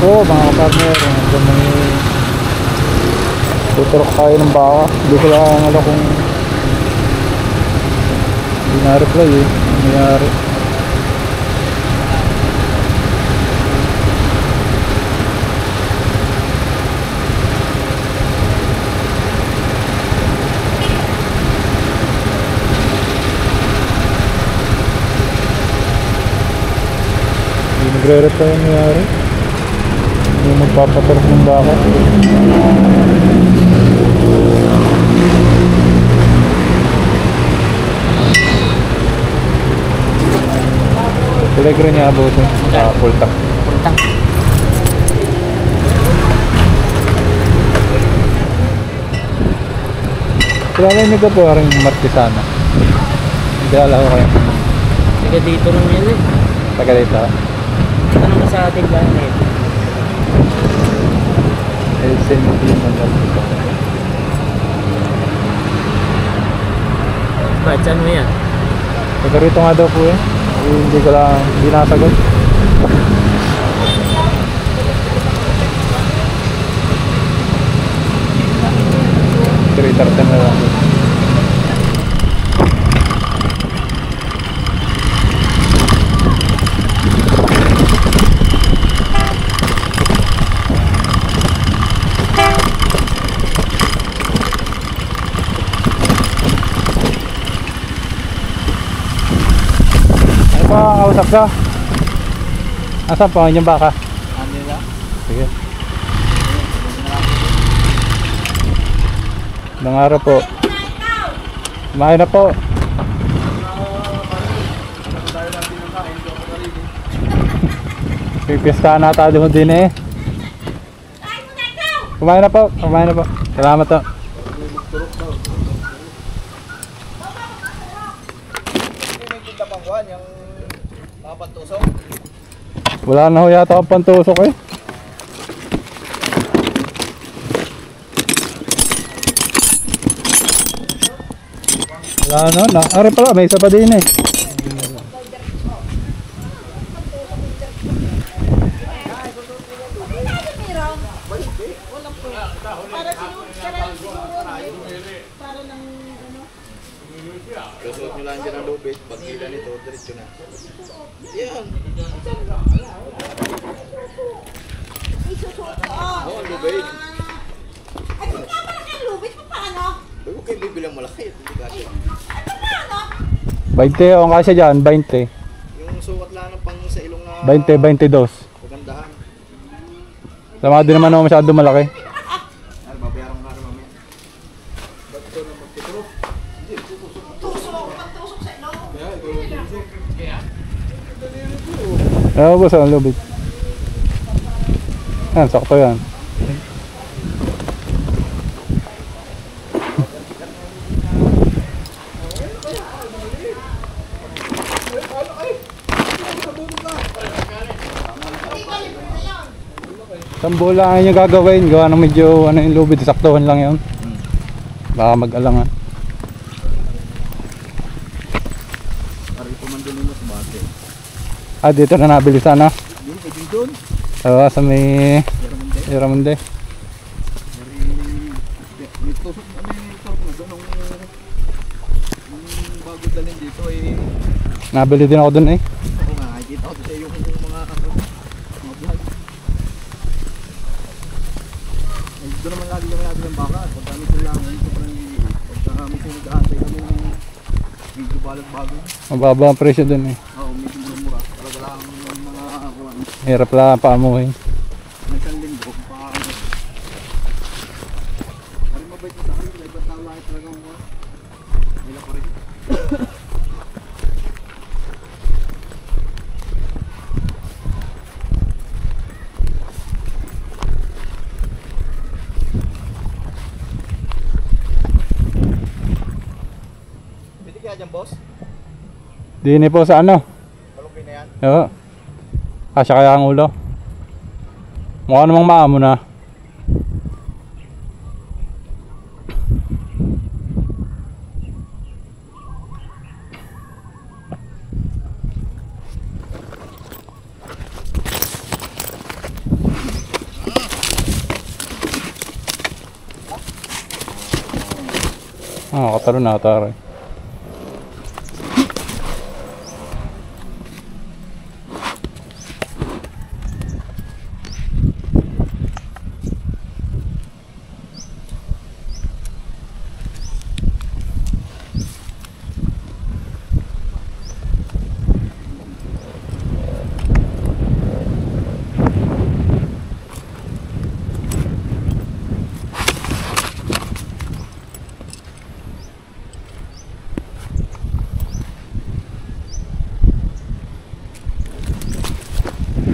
Oo, mga kapartner, hanggang may tuturok tayo ng baka. Hindi ko lang alam kung hindi na-reply eh. Ano nangyari? Hindi nagre-reply ang nangyari. Hindi magpapaturok ng baka. Tuloy niya abot full tank. Full tank. Kilala niyo ko po rin Marquesana. Kilala ko kayo. Taga dito lang yan eh. Taga dito? Ano mo sa ating bayan eh? LCMP Marquesana. Ba't saan mo yan? Taga rito nga daw po eh. Hindi ko lang, hindi nasagot. 3:30 na lang. Ano pa kausap ka? Asan po ang inyong baka? Ano nila? Sige. Magandang araw po. Kumain na po. Pipistahan na tayo din eh. Kumain na po. Kumain na po. Salamat po. Wala na ho yata akong pantusok eh. Wala na. Ari pala, may isa pa din eh. Lusot nyo lang dyan ang lubid, pag hila nito, diretso na. Yan! Oo, ang lubid. Ay, kung nga pala kayo lubid, paano? Bago kayo bibilang malaki, hindi kasi. Ay, paano? 20 ang kasya dyan, 20. Yung sukat lang ng pang sa ilong na 20, 22. pagandahan. Tama din naman ako masyado malaki. Ay, babayaran mo nga rin mamaya. Ba't ito na magtutulog? Hindi, tutusok. Magtusok sa ilong. Ano ba sa lubid? Yan, sakto yan. Sambo lang ang yung gagawin, gawa ng medyo ano yung lubid, saktuhan lang yun. Baka mag-alangan. Ari po man din mo sa bate. Ah, dito na nabili sana. Yun, pwedeng doon. Oo, sa may Iramonde. May tusok na doon nung bago dalhin dito eh. Nabili din ako dun eh. Ako nga, nakikita ko sa yung mga vlog. Doon naman lagi kami natin ng baka. Pag kami lang, sobrang liliit. Pag kami sinag-aantay kami ng medyo balag-bago. Mababa ang presyo dun eh. Oo, medyo mura. Talaga lang yung mga kuwan. Hirap lang paamuhin. May isang linggo, paano. Pari mabait mo sa akin, may ibang tao lang talaga mga nila pa rin. Pwede kaya dyan, boss? Dini po sa ano? Malungkay na yan. Oo. Kasya kaya ang ulo. Mukha namang maamo na. Katalo na taray.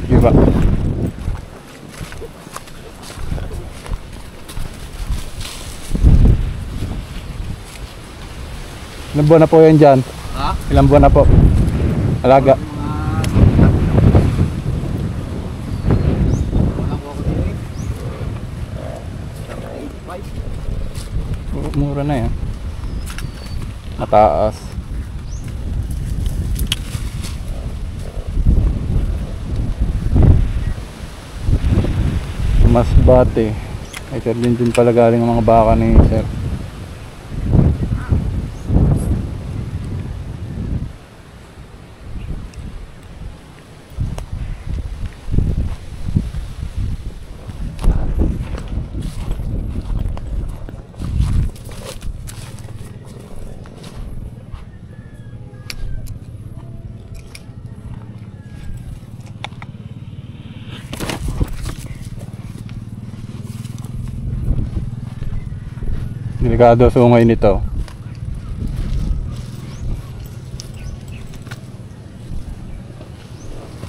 Diba? Ilang buwan na po yan dyan? Ha? Ilang buwan na po? Alaga. Wala ko ako din eh. 85. Mura na yan. Mataas. Masbate. Ay sir, din pala galing ang mga baka ni sir. Delikado sungay nito.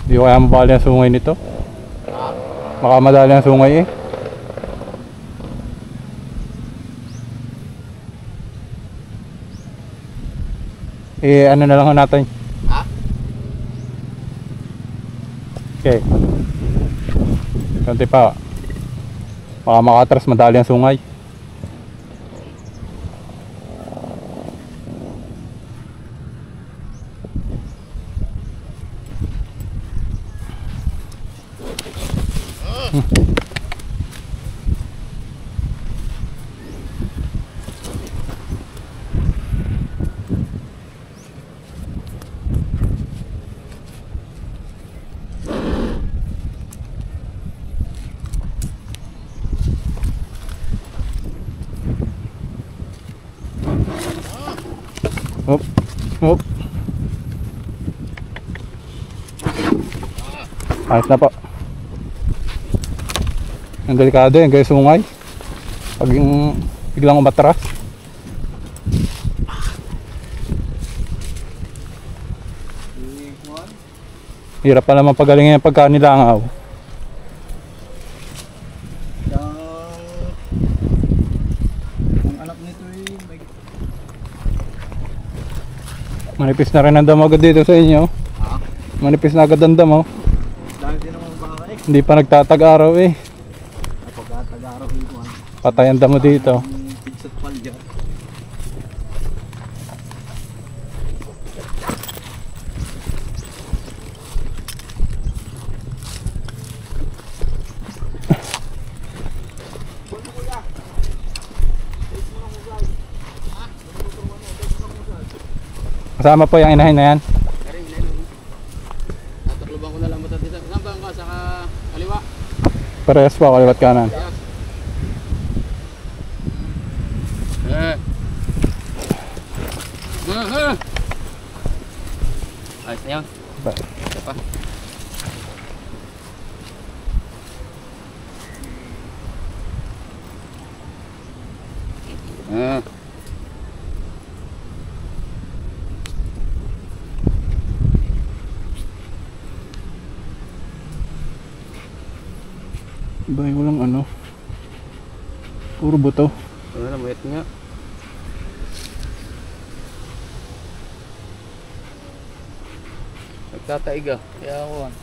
Di ko kaya mapali ang sungay nito. Baka madali ang sungay eh. Ano na lang natin. Ha? Okay. Konti pa. Baka makatras madali ang sungay. Hop, hop. Ayos na po. Ang delikado yan guys, sungay. Pag yung biglang umatras. Hirap pa naman pagalingin yung pagkanilangaw. Ang anak nito eh, may... Manipis na rin ang damo agad dito sa inyo. Ha? Manipis na agad ang damo. Dahil din naman baka eh. Hindi pa nagtatag-araw eh. Napag-atag-araw yung kuhan. Patay ang damo dito. Pigsat palya. Kasama po yung inahin na yan. Tatakluban ko na lang mata dito. Saan ba ang ka? Saka kaliwa? Parehas po, kaliwat kanan. Ayos na yan. Ito pa. Bay, walang ano. Puro buto. Ano na, mayat nga. Nagtataig ah. Kaya ako ah.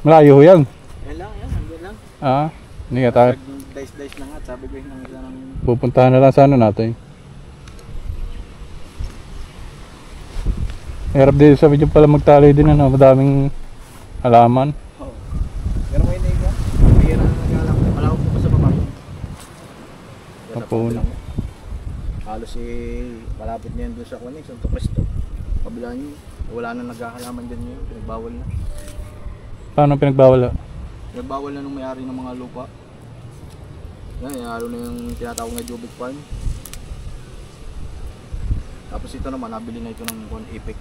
Malayo ho yan. Yan lang, yan. Hanggang lang. Ah, hindi nga tayo. Dice na nga. Sabi ko yung isa ng... Pupuntahan na lang sana natin. Hirap din sa video pala magtali din ano, madaming halaman. Oo. Pero may nega. Mayroon na nagalang. Malawak po pa sa baba. Kapuno. Halos malapit na yan doon sa Kuwani, Santo Cristo. Kabila niyo, wala na naghahalaman dyan yun. Pinagbawal na. Paano pinagbawal? Pinagbawal na nung may-ari ng mga lupa. Yan, lalo na yung tinatawag na Jobic Farm. Tapos ito naman, nabili na ito ng Epic.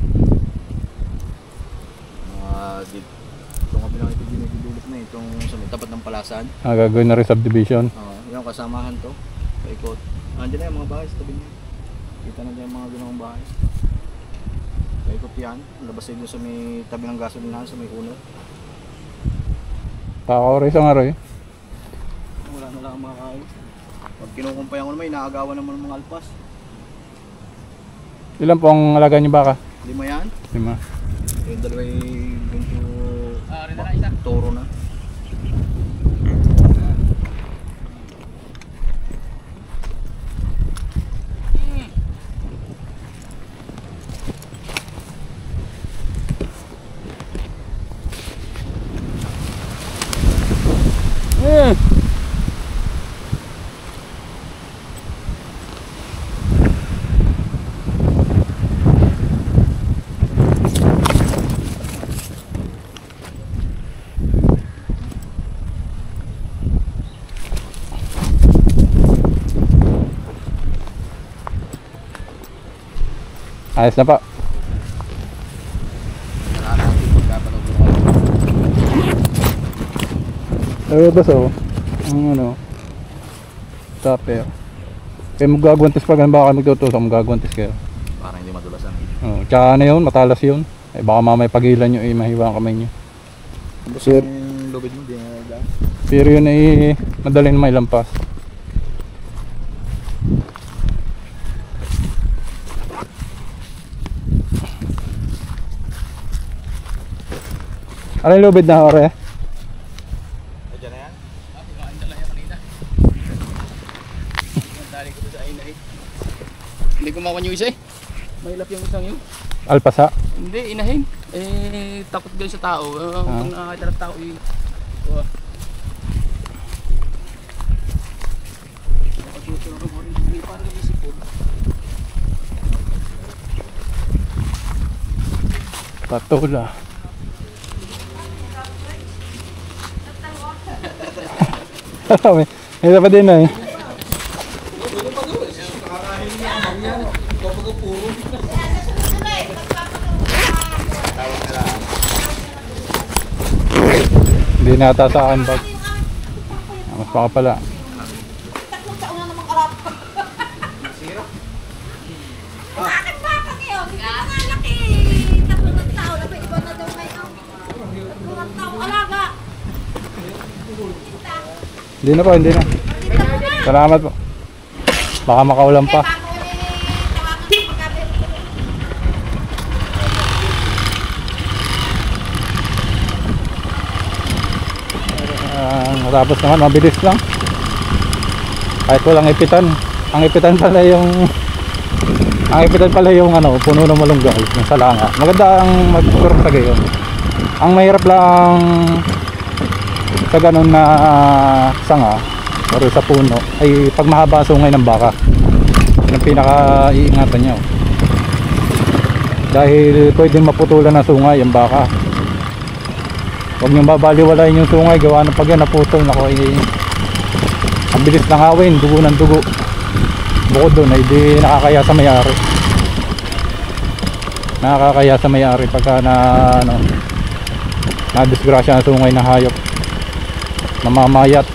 Itong kabilang ito dinidulot na itong sa may tapat ng Palasan. Ah, gagawin na rin subdivision. Yung kasamahan to, paikot. Andiyan na yung mga bahay sa tabi niya. Kita na dyan yung mga ginawang bahay. Paikot yan, labas nyo sa may tabi ng gasolinahan, sa may uno. Pakakori sa nga rin. Wala na lang ang mga kain. Pag kinukumpay ako naman, inaagawan naman ng mga alpas. Ilan po ang alaga niyo baka? 5 yan. 5. Yung dalawa yung rin na lang isa. toro na. Ayos na pa. Basta ang ano tupper. Kaya magagwantis pa gan baka magtutusok magagwantis kayo. Parang hindi madulasan. Oh, tsaka ano yun, matalas yun. Eh baka mamay pagilan nyo mahiwa ang kamay nyo. Sir, yung lubid mo din na. Pero yun ay madali na may lampas. Ano yung lubid na ore? Diyan na yan? Ang dala yan kanina. Ang dali ko sa inay. Hindi ko makuha yung isa eh. Mahilap yung isang yun. Alpasa? Hindi, inahin. Takot din sa tao. Pag nakakita ng tao, Patula. May isa pa din eh. Hindi natataan bag. Mas baka pala. Tatlong taon na namang arap. Bakit baka ngayon? Hindi ka nga laki. Tatlong taon na pwede ba na daw ngayon? Tatlong taon alaga. Hindi na po, hindi na. Salamat po. Baka makaulan pa. Matapos naman, mabilis lang. Kahit walang ipitan. Ang ipitan pala yung ano, puno ng malunggay, yung salanga. Maganda ang magkurong sa gayon. Ang mahirap lang sa ganun na sanga o sa puno ay pag mahaba ang sungay ng baka. Yung pinaka-iingatan nyo. Dahil pwedeng maputulan ng sungay ang baka. Huwag nyo babaliwalain yung sungay, gawa ng pag yan naputol nako ang bilis ng hawin, dugo ng dugo. Bukod doon ay di nakakaya sa may-ari. Nakakaya sa may-ari pagka na disgrasya ang sungay ng hayop. Mamamayat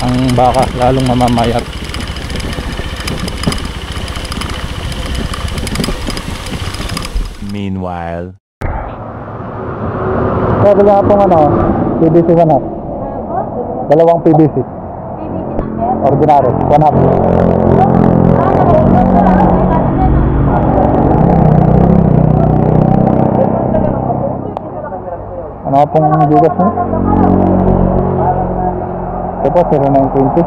ang baka, lalong mamamayat. Meanwhile, Sabi nga pong ano, PVC 1 half. Dalawang PVC. Ordinary, 1 half. Ano pong bigas mo. Ito po, 0920.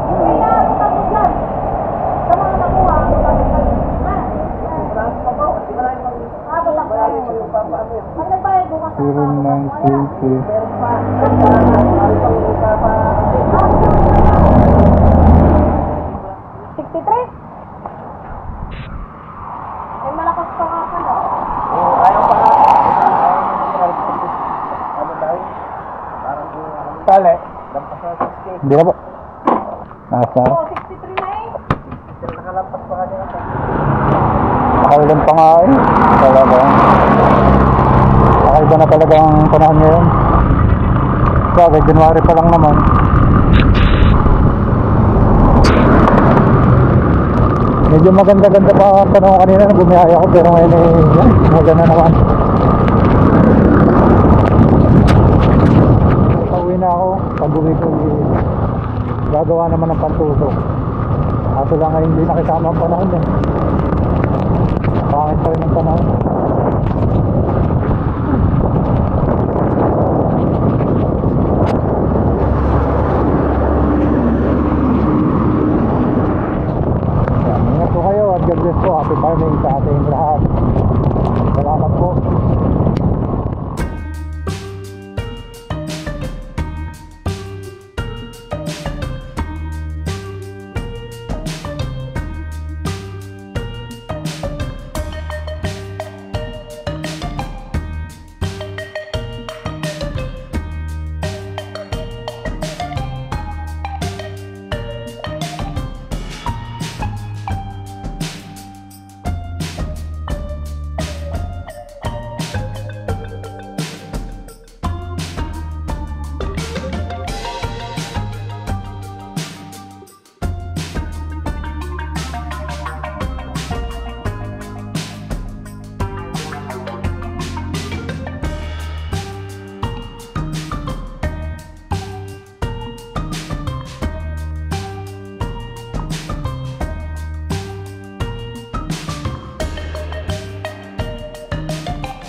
Ano ba yung bukas? 0920. Ay, malakas pa nga pala. Tali. Hindi na po. Nasa. Oh, 63 na eh. Nakailan pa nga eh. Talaga. Nakaiba na talaga ang panahon ngayon. Sabi, January pa lang naman. Medyo maganda-ganda pa ang panahon kanina na bumiyaya ako pero ngayon eh, yan, maganda naman. Pauwi na ako. Pag uwi ko, gagawa naman ng pantuso. Kaso lang ngayon hindi nakisama ang panahon eh. Pangit pa rin ang panahon. Ingat po kayo at God bless po. Happy farming sa ating lahat. Salamat po.